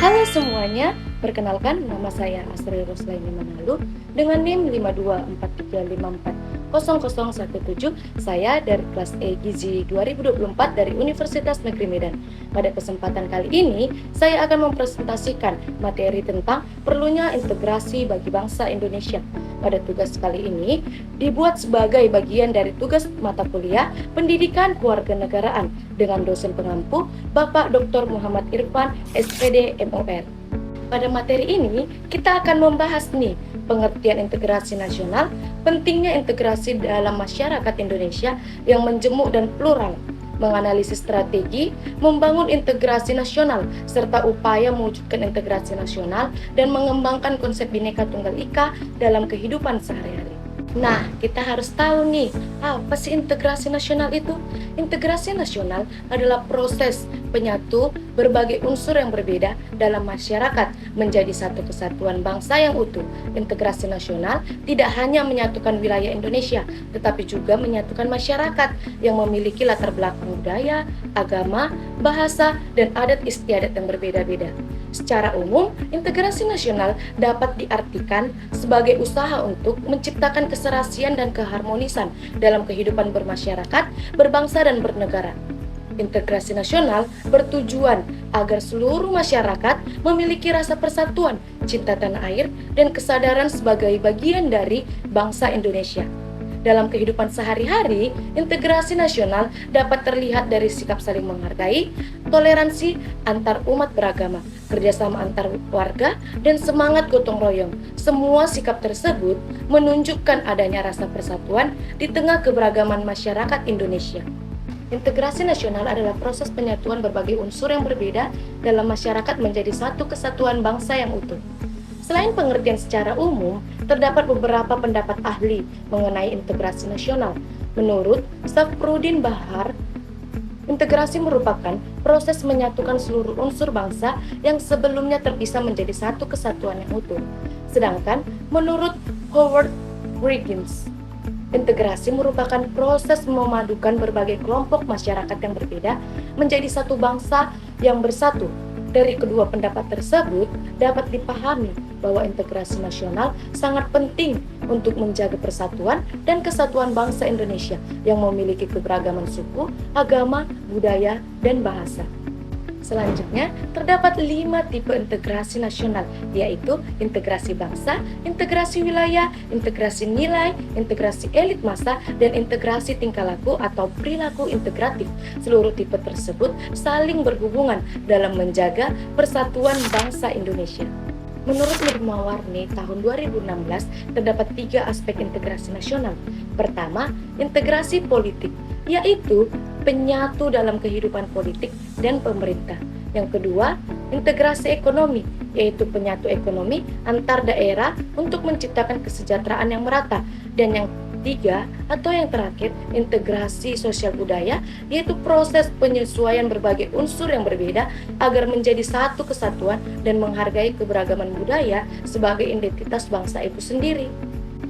Halo semuanya, perkenalkan nama saya Asri Roslaini Manalu dengan NIM 52435400017. Saya dari kelas E Gizi 2024 dari Universitas Negeri Medan. Pada kesempatan kali ini, saya akan mempresentasikan materi tentang perlunya integrasi bagi bangsa Indonesia. Pada tugas kali ini dibuat sebagai bagian dari tugas mata kuliah Pendidikan Kewarganegaraan dengan dosen pengampu Bapak Dr. Muhammad Irfan, SPD MOR. Pada materi ini kita akan membahas pengertian integrasi nasional, pentingnya integrasi dalam masyarakat Indonesia yang menjemuk dan plural, menganalisis strategi, membangun integrasi nasional, serta upaya mewujudkan integrasi nasional dan mengembangkan konsep Bhinneka Tunggal Ika dalam kehidupan sehari-hari. Nah, kita harus tahu apa sih integrasi nasional itu? Integrasi nasional adalah proses penyatu berbagai unsur yang berbeda dalam masyarakat menjadi satu kesatuan bangsa yang utuh. Integrasi nasional tidak hanya menyatukan wilayah Indonesia, tetapi juga menyatukan masyarakat yang memiliki latar belakang budaya, agama, bahasa, dan adat istiadat yang berbeda-beda. Secara umum, integrasi nasional dapat diartikan sebagai usaha untuk menciptakan keserasian dan keharmonisan dalam kehidupan bermasyarakat, berbangsa, dan bernegara. Integrasi nasional bertujuan agar seluruh masyarakat memiliki rasa persatuan, cinta tanah air, dan kesadaran sebagai bagian dari bangsa Indonesia. Dalam kehidupan sehari-hari, integrasi nasional dapat terlihat dari sikap saling menghargai, toleransi antar umat beragama, kerjasama antar warga, dan semangat gotong royong. Semua sikap tersebut menunjukkan adanya rasa persatuan di tengah keberagaman masyarakat Indonesia. Integrasi nasional adalah proses penyatuan berbagai unsur yang berbeda dalam masyarakat menjadi satu kesatuan bangsa yang utuh. Selain pengertian secara umum, terdapat beberapa pendapat ahli mengenai integrasi nasional. Menurut Safruddin Bahar, integrasi merupakan proses menyatukan seluruh unsur bangsa yang sebelumnya terpisah menjadi satu kesatuan yang utuh. Sedangkan menurut Howard Wiggins, integrasi merupakan proses memadukan berbagai kelompok masyarakat yang berbeda menjadi satu bangsa yang bersatu. Dari kedua pendapat tersebut dapat dipahami bahwa integrasi nasional sangat penting untuk menjaga persatuan dan kesatuan bangsa Indonesia yang memiliki keberagaman suku, agama, budaya, dan bahasa. Selanjutnya, terdapat 5 tipe integrasi nasional, yaitu integrasi bangsa, integrasi wilayah, integrasi nilai, integrasi elit massa, dan integrasi tingkah laku atau perilaku integratif. Seluruh tipe tersebut saling berhubungan dalam menjaga persatuan bangsa Indonesia. Menurut Nurmawarni tahun 2016, terdapat 3 aspek integrasi nasional. Pertama, integrasi politik, yaitu penyatu dalam kehidupan politik dan pemerintah. Yang kedua, integrasi ekonomi, yaitu penyatu ekonomi antar daerah untuk menciptakan kesejahteraan yang merata. Dan yang ketiga atau yang terakhir, integrasi sosial budaya, yaitu proses penyesuaian berbagai unsur yang berbeda agar menjadi satu kesatuan dan menghargai keberagaman budaya sebagai identitas bangsa itu sendiri.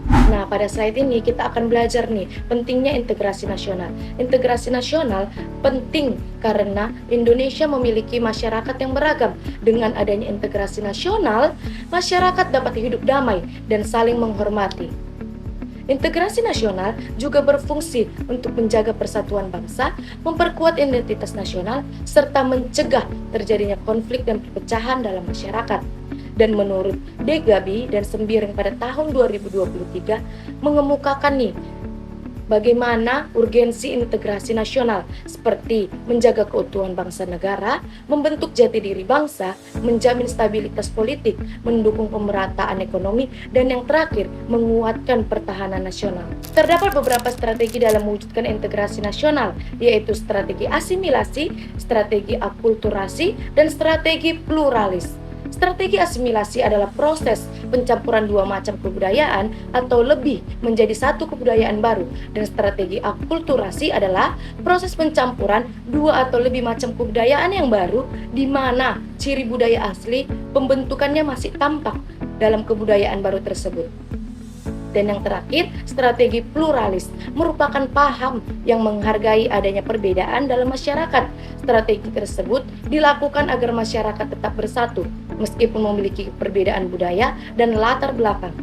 Nah, pada slide ini kita akan belajar pentingnya integrasi nasional. Integrasi nasional penting karena Indonesia memiliki masyarakat yang beragam. Dengan adanya integrasi nasional, masyarakat dapat hidup damai dan saling menghormati. Integrasi nasional juga berfungsi untuk menjaga persatuan bangsa, memperkuat identitas nasional, serta mencegah terjadinya konflik dan perpecahan dalam masyarakat. Dan menurut Degabi dan Sembiring pada tahun 2023 mengemukakan bagaimana urgensi integrasi nasional seperti menjaga keutuhan bangsa negara, membentuk jati diri bangsa, menjamin stabilitas politik, mendukung pemerataan ekonomi, dan yang terakhir menguatkan pertahanan nasional. Terdapat beberapa strategi dalam mewujudkan integrasi nasional, yaitu strategi asimilasi, strategi akulturasi, dan strategi pluralis. Strategi asimilasi adalah proses pencampuran 2 macam kebudayaan atau lebih menjadi satu kebudayaan baru, dan strategi akulturasi adalah proses pencampuran 2 atau lebih macam kebudayaan yang baru di mana ciri budaya asli pembentukannya masih tampak dalam kebudayaan baru tersebut. Dan yang terakhir, strategi pluralis merupakan paham yang menghargai adanya perbedaan dalam masyarakat. Strategi tersebut dilakukan agar masyarakat tetap bersatu meskipun memiliki perbedaan budaya dan latar belakang.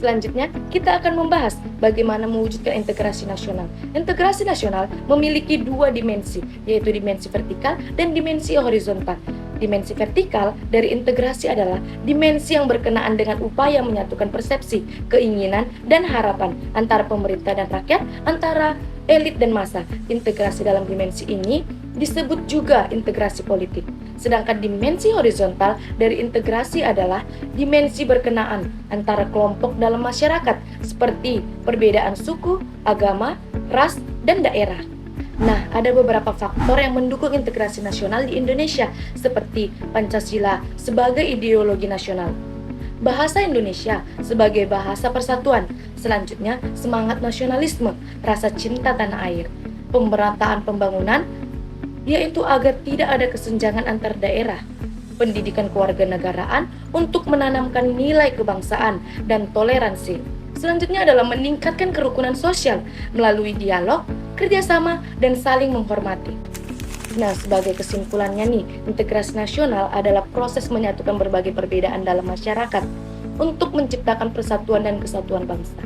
Selanjutnya, kita akan membahas bagaimana mewujudkan integrasi nasional. Integrasi nasional memiliki dua dimensi, yaitu dimensi vertikal dan dimensi horizontal. Dimensi vertikal dari integrasi adalah dimensi yang berkenaan dengan upaya menyatukan persepsi, keinginan, dan harapan antara pemerintah dan rakyat, antara elit dan massa. Integrasi dalam dimensi ini disebut juga integrasi politik. Sedangkan dimensi horizontal dari integrasi adalah dimensi berkenaan antara kelompok dalam masyarakat seperti perbedaan suku, agama, ras, dan daerah. Nah, ada beberapa faktor yang mendukung integrasi nasional di Indonesia seperti Pancasila sebagai ideologi nasional, bahasa Indonesia sebagai bahasa persatuan, selanjutnya semangat nasionalisme, rasa cinta tanah air, pemerataan pembangunan, yaitu agar tidak ada kesenjangan antar daerah, pendidikan kewarganegaraan untuk menanamkan nilai kebangsaan dan toleransi. Selanjutnya adalah meningkatkan kerukunan sosial melalui dialog, kerjasama, dan saling menghormati. Nah, sebagai kesimpulannya nih, integrasi nasional adalah proses menyatukan berbagai perbedaan dalam masyarakat untuk menciptakan persatuan dan kesatuan bangsa.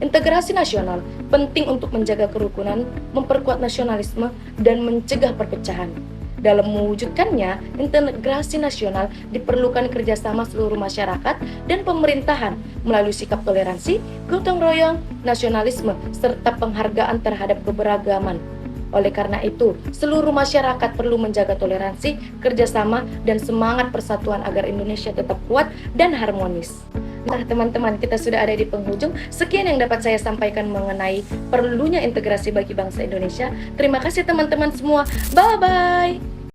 Integrasi nasional penting untuk menjaga kerukunan, memperkuat nasionalisme, dan mencegah perpecahan. Dalam mewujudkannya, integrasi nasional diperlukan kerjasama seluruh masyarakat dan pemerintahan melalui sikap toleransi, gotong royong, nasionalisme, serta penghargaan terhadap keberagaman. Oleh karena itu, seluruh masyarakat perlu menjaga toleransi, kerjasama, dan semangat persatuan agar Indonesia tetap kuat dan harmonis. Nah teman-teman, kita sudah ada di penghujung. Sekian yang dapat saya sampaikan mengenai perlunya integrasi bagi bangsa Indonesia. Terima kasih teman-teman semua. Bye-bye.